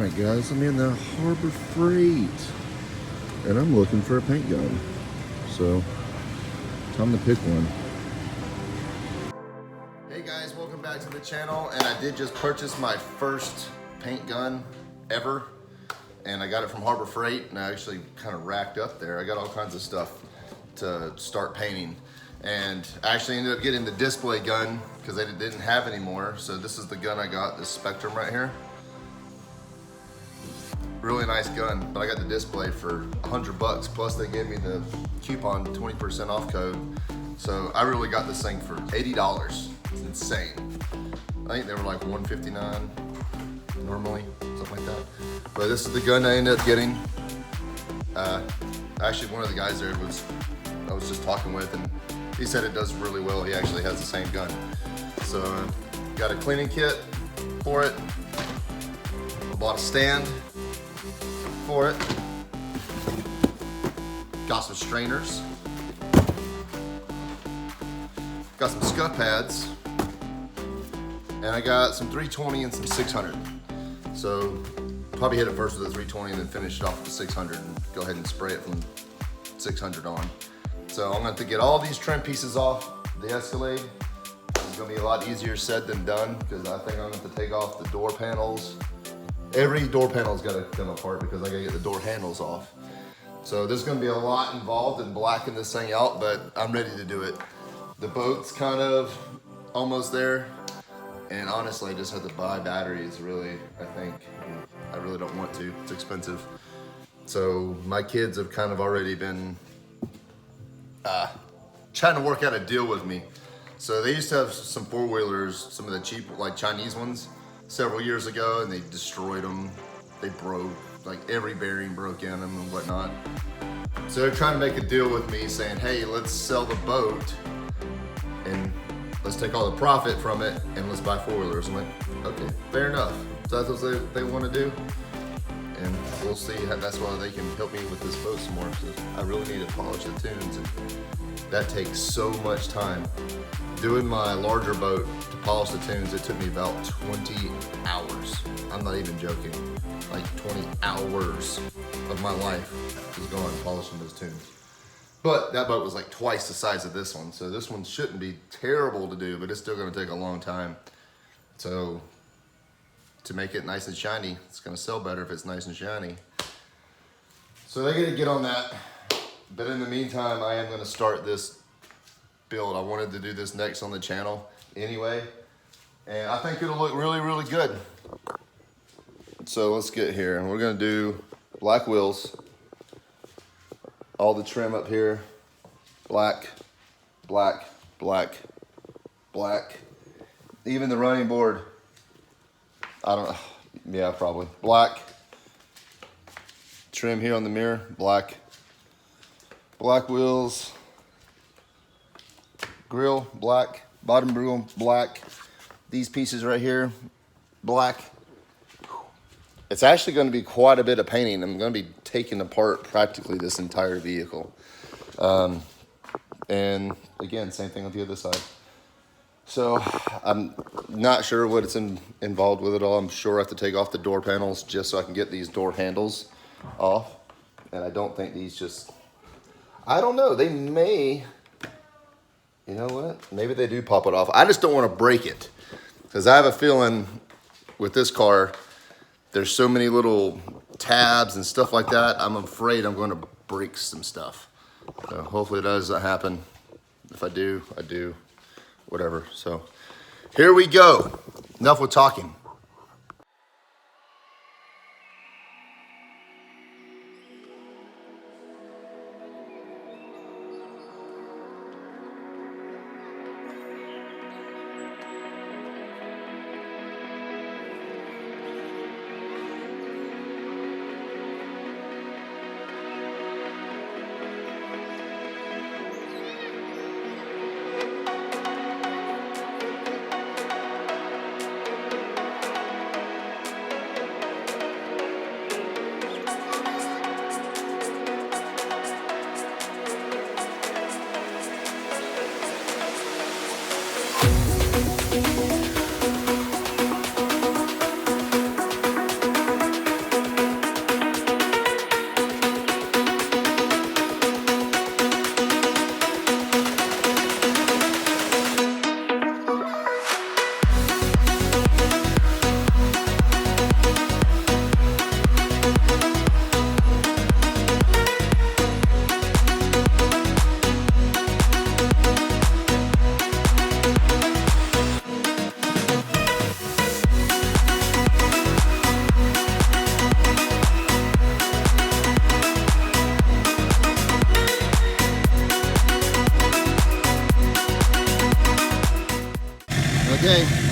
Alright guys, I'm in the Harbor Freight and I'm looking for a paint gun. So, time to pick one. Hey guys, welcome back to the channel. And I did just purchase my first paint gun ever. And I got it from Harbor Freight and I actually kind of racked up there. I got all kinds of stuff to start painting. And I actually ended up getting the display gun because they didn't have anymore. So this is the gun I got, this Spectrum right here. Really nice gun, but I got the display for $100 plus they gave me the coupon 20% off code. So I really got this thing for $80. It's insane. I think they were like $159 normally, something like that. But this is the gun I ended up getting. Actually, one of the guys there I was just talking with, and he said it does really well. He actually has the same gun. So got a cleaning kit for it. I bought a stand for it. Got some strainers. Got some scuff pads. And I got some 320 and some 600. So probably hit it first with the 320 and then finish it off with the 600 and go ahead and spray it from 600 on. So I'm going to have to get all these trim pieces off the Escalade. It's going to be a lot easier said than done because I think I'm going to have to take off the door panels. Every door panel's got to come apart because I got to get the door handles off. So there's going to be a lot involved in blacking this thing out, but I'm ready to do it. The boat's kind of almost there. And honestly, I just have to buy batteries, really, I think. I really don't want to. It's expensive. So my kids have kind of already been trying to work out a deal with me. So they used to have some four-wheelers, some of the cheap, like Chinese ones, several years ago, and they destroyed them. They broke, like every bearing broke in them and whatnot. So they're trying to make a deal with me saying, hey, let's sell the boat and let's take all the profit from it and let's buy four-wheelers. I'm like, okay, fair enough. So that's what they want to do. And we'll see. That's why they can help me with this boat some more. So I really need to polish the tunes. And that takes so much time. Doing my larger boat to polish the tunes, it took me about 20 hours. I'm not even joking. Like 20 hours of my life was gone polishing those tunes. But that boat was like twice the size of this one. So this one shouldn't be terrible to do, but it's still gonna take a long time. So to make it nice and shiny, it's gonna sell better if it's nice and shiny. So they're gonna get on that. But in the meantime, I am gonna start this build. I wanted to do this next on the channel anyway. And I think it'll look really, really good. So let's get here. And we're gonna do black wheels. All the trim up here, black, black, black, black. Even the running board, I don't know, yeah, probably. Black. Trim here on the mirror, black. Black wheels. Grill, black. Bottom grill, black. These pieces right here, black. It's actually going to be quite a bit of painting. I'm going to be taking apart practically this entire vehicle. And again, same thing on the other side. So I'm not sure what it's involved with it all. I'm sure I have to take off the door panels just so I can get these door handles off. And I don't think these just, I don't know, they may, you know what? Maybe they do pop it off. I just don't want to break it because I have a feeling with this car, there's so many little tabs and stuff like that. I'm afraid I'm going to break some stuff. So hopefully it doesn't happen. If I do, I do. Whatever. So here we go. Enough with talking.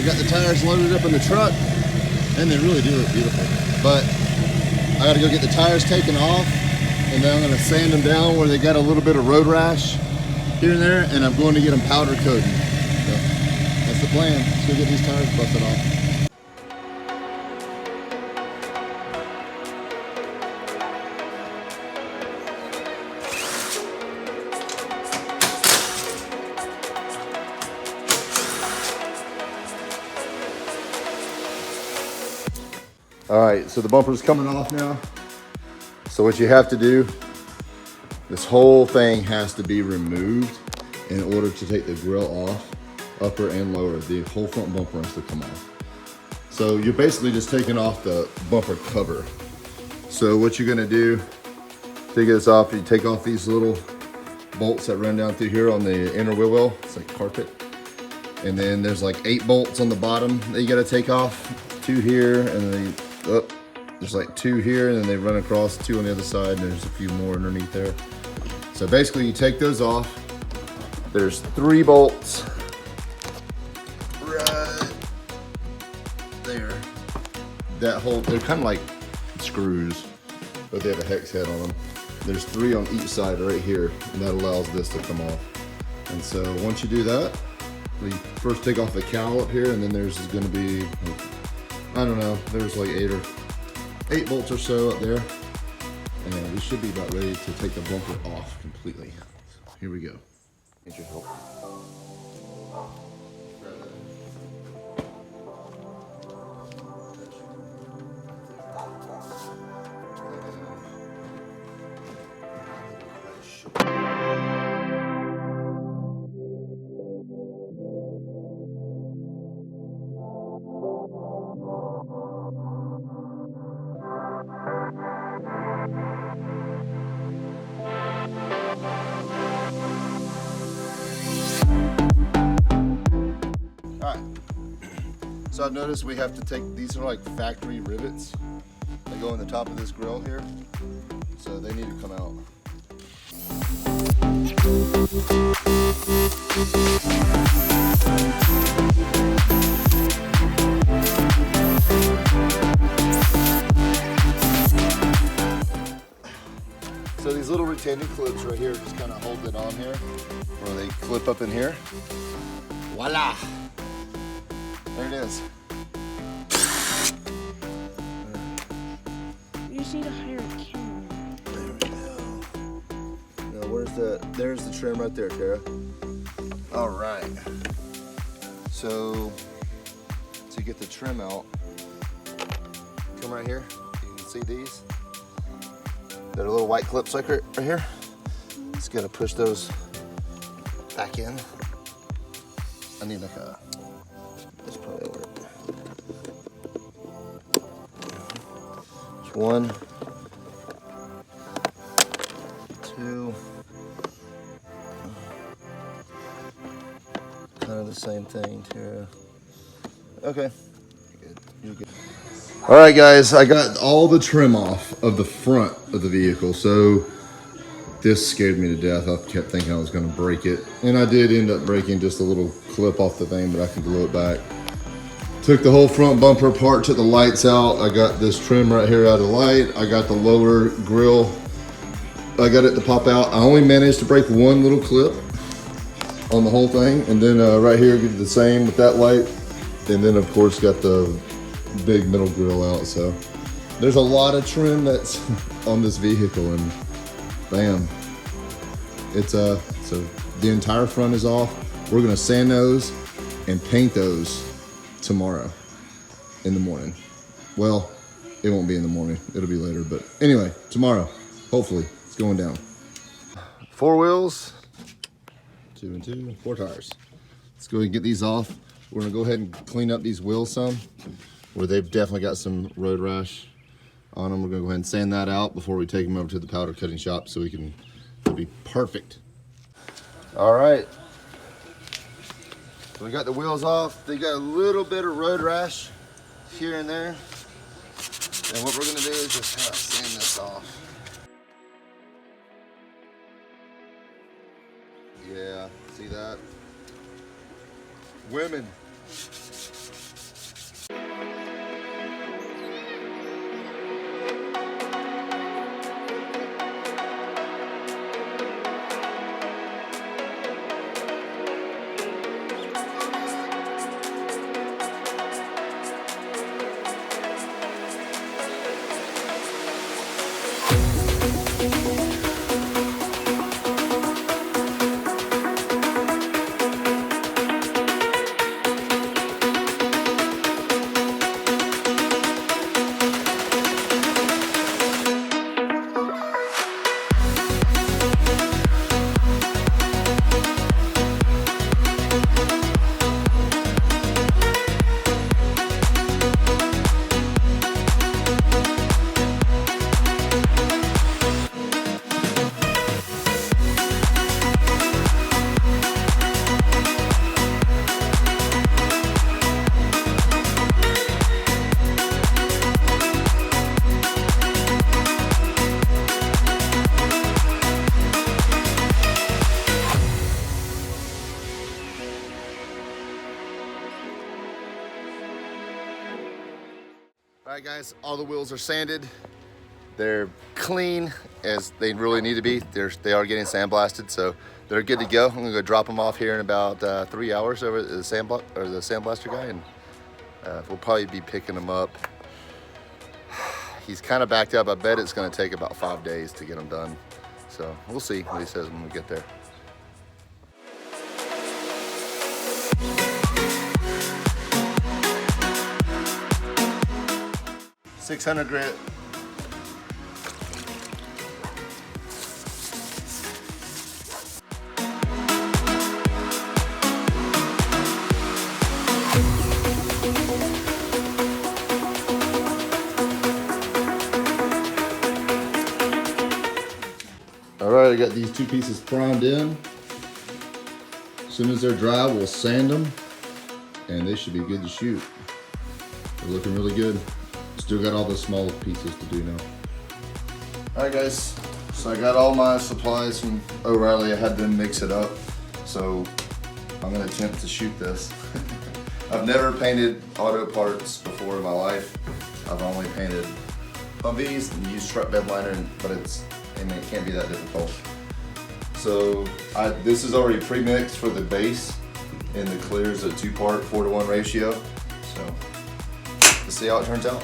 I got the tires loaded up in the truck, and they really do look beautiful. But I gotta go get the tires taken off, and then I'm gonna sand them down where they got a little bit of road rash here and there, and I'm going to get them powder coated. So that's the plan. Let's go get these tires busted off. All right, so the bumper's coming off now. So what you have to do, this whole thing has to be removed in order to take the grill off, upper and lower. The whole front bumper has to come off. So you're basically just taking off the bumper cover. So what you're gonna do to get this off, you take off these little bolts that run down through here on the inner wheel well. It's like carpet. And then there's like 8 bolts on the bottom that you gotta take off. 2 here, and then there's like 2 here, and then they run across, 2 on the other side, and there's a few more underneath there. So basically you take those off. There's 3 bolts right there. That whole, they're kind of like screws, but they have a hex head on them. There's 3 on each side right here, and that allows this to come off. And so once you do that, we first take off the cowl up here, and then there's gonna be, I don't know, there's like 8 bolts or so up there. And we should be about ready to take the bumper off completely. So here we go. Need your help. So I've noticed we have to take, these are like factory rivets that go in the top of this grill here. So they need to come out. So these little retaining clips right here just kind of hold it on here, where they clip up in here. Voila! There it is. You just need to hire a camera. There we go. Now where's there's the trim right there, Tara. All right. So to get the trim out, come right here. You can see these. They're little white clips like right here. Just gotta push those back in. I need like a, this probably work. Just 1, 2. Kind of the same thing, Tara. Okay. You're good. All right, guys, I got all the trim off of the front of the vehicle. So this scared me to death. I kept thinking I was going to break it, and I did end up breaking just a little clip off the thing, but I can glue it back. Took the whole front bumper apart, took the lights out. I got this trim right here out of the light. I got the lower grill, I got it to pop out. I only managed to break 1 little clip on the whole thing, and then right here did the same with that light, and then of course got the big middle grill out. So there's a lot of trim that's on this vehicle, and bam, it's so the entire front is off. We're gonna sand those and paint those tomorrow in the morning. Well, it won't be in the morning, it'll be later, but anyway, tomorrow, hopefully, it's going down. 4 wheels, 2 and 2, 4 tires. Let's go ahead and get these off. We're gonna go ahead and clean up these wheels some, where they've definitely got some road rash on them. We're gonna go ahead and sand that out before we take them over to the powder cutting shop so it'll be perfect. All right. So we got the wheels off. They got a little bit of road rash here and there. And what we're gonna do is just kind of sand this off. Yeah, see that? Women. guys, all the wheels are sanded. They're clean as they really need to be. They are getting sandblasted, so they're good to go. I'm gonna go drop them off here in about 3 hours over at the sandblaster guy, and we'll probably be picking them up. He's kind of backed up. I bet it's gonna take about 5 days to get them done. So we'll see what he says when we get there. 600 grit. All right, I got these two pieces primed in. As soon as they're dry, we'll sand them, and they should be good to shoot. They're looking really good. Still got all the small pieces to do now. All right, guys. So I got all my supplies from O'Reilly. I had them mix it up. So I'm gonna attempt to shoot this. I've never painted auto parts before in my life. I've only painted Humvees and used truck bed liner, but it can't be that difficult. So this is already pre-mixed for the base, and the clear is a 2-part 4-to-1 ratio. So let's see how it turns out.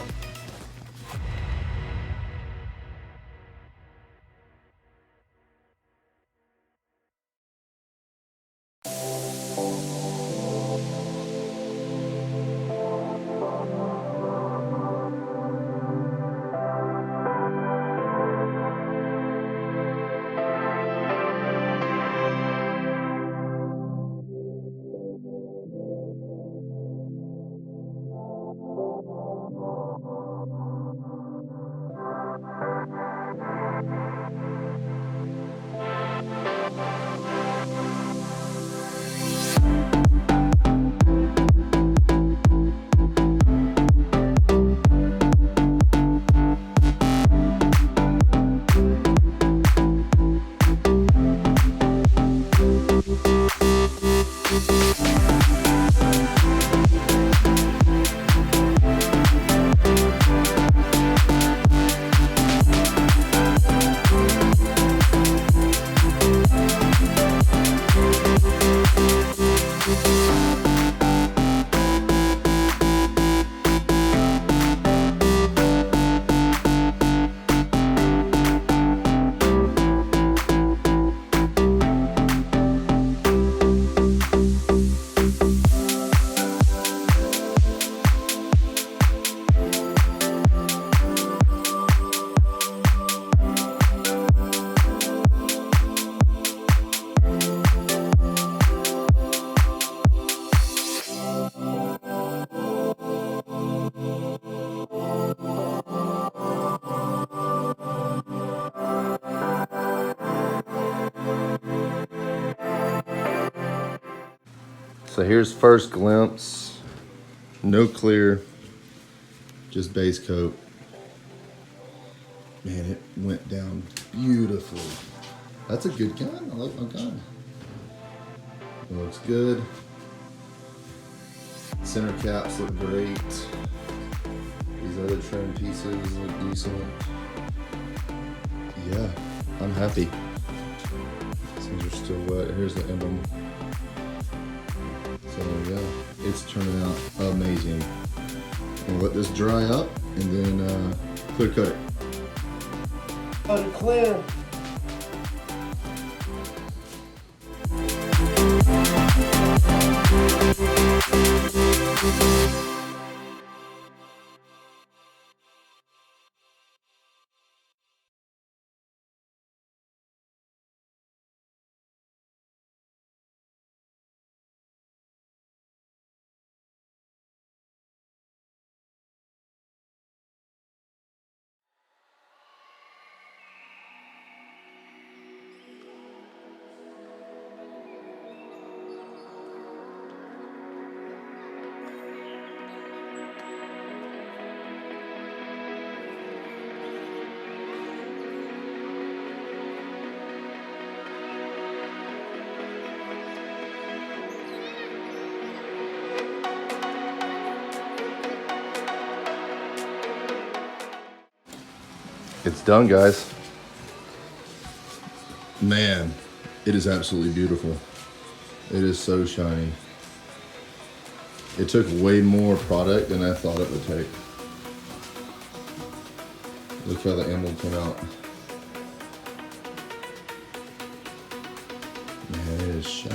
So here's first glimpse. No clear, just base coat. Man, it went down beautifully. That's a good gun. I like my gun. It looks good. Center caps look great. These other trim pieces look decent. Yeah, I'm happy. These are still wet. Here's the emblem. So yeah, it's turning out amazing. We'll let this dry up and then clear coat it. Unclear. It's done, guys. Man, it is absolutely beautiful. It is so shiny. It took way more product than I thought it would take. Look how the emblem came out. Man, it is shiny.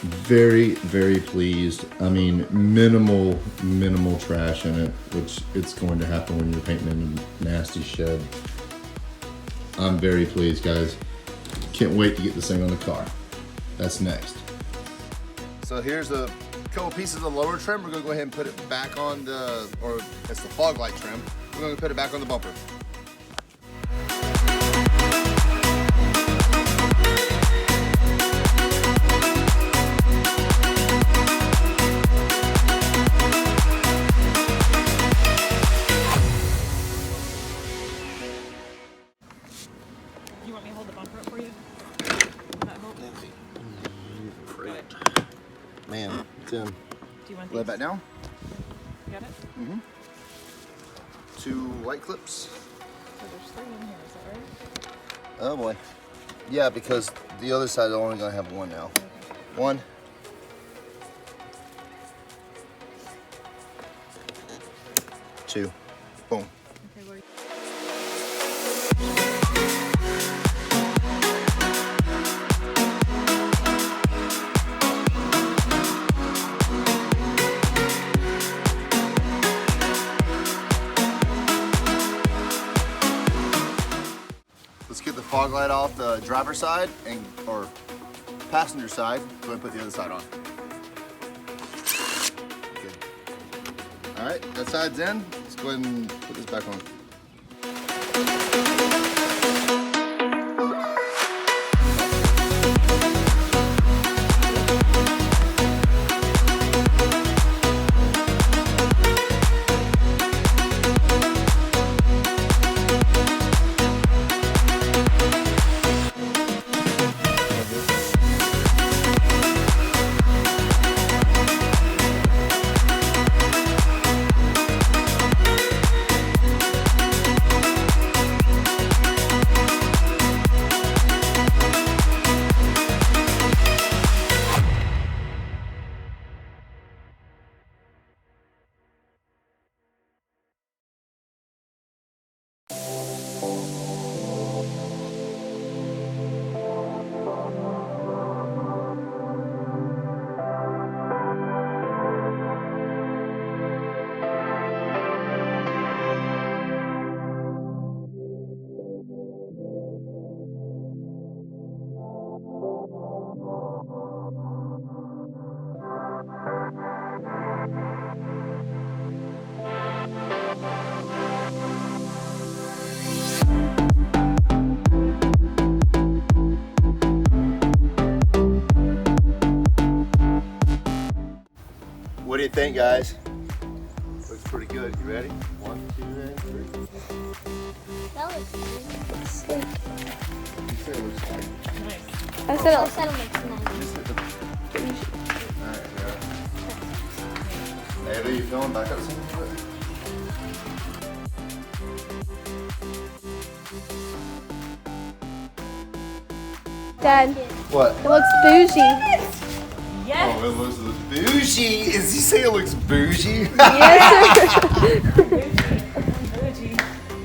Very, very pleased. I mean, minimal trash in it, which it's going to happen when you're painting in a nasty shed. I'm very pleased, guys. Can't wait to get this thing on the car. That's next. So here's a couple pieces of the lower trim. We're gonna go ahead and put it back on the, or it's the fog light trim. We're gonna put it back on the bumper. You want me to hold the bumper up for you? That hold? Man, Tim. Do you want Lay it these? back down. You got it? Mm-hmm. 2 light clips. So there's 3 in here, is that right? Oh boy. Yeah, because the other side is only gonna have 1 now. Okay. 1. 2. Boom. Okay, where Let's get the fog light off the driver's side and or passenger side. Go ahead and put the other side on. Good. All right, that side's in. Let's go ahead and put this back on. What do you think, guys? Looks pretty good. You ready? 1, 2, and 3. That looks good. You say it looks fine. nice. I said it looks nice. Just hit the... Alright, yeah. Ava, you feeling back up some? Dad, What? it looks bougie. Yes! Oh, it looks bougie. Is he saying it looks bougie? Yes, Bougie.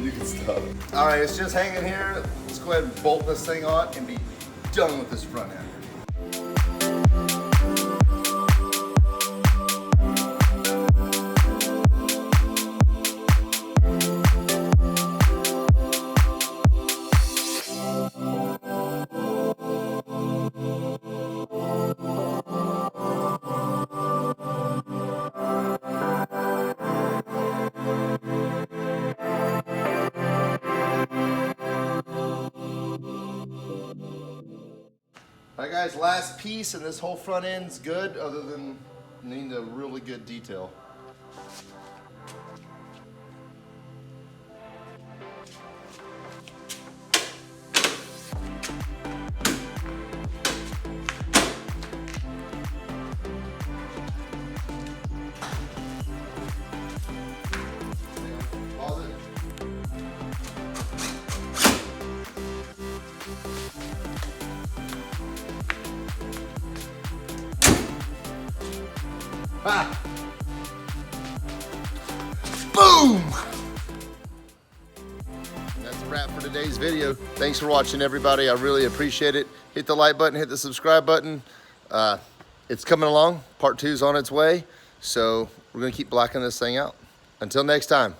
You can stop. All right, it's just hanging here. Let's go ahead and bolt this thing on and be done with this front end. All right, guys, last piece, and this whole front end's good, other than needing a really good detail. Pause it. Boom! And that's a wrap for today's video. Thanks for watching, everybody. I really appreciate it. Hit the like button, hit the subscribe button. It's coming along. Part 2 is on its way. So we're gonna keep blacking this thing out. Until next time.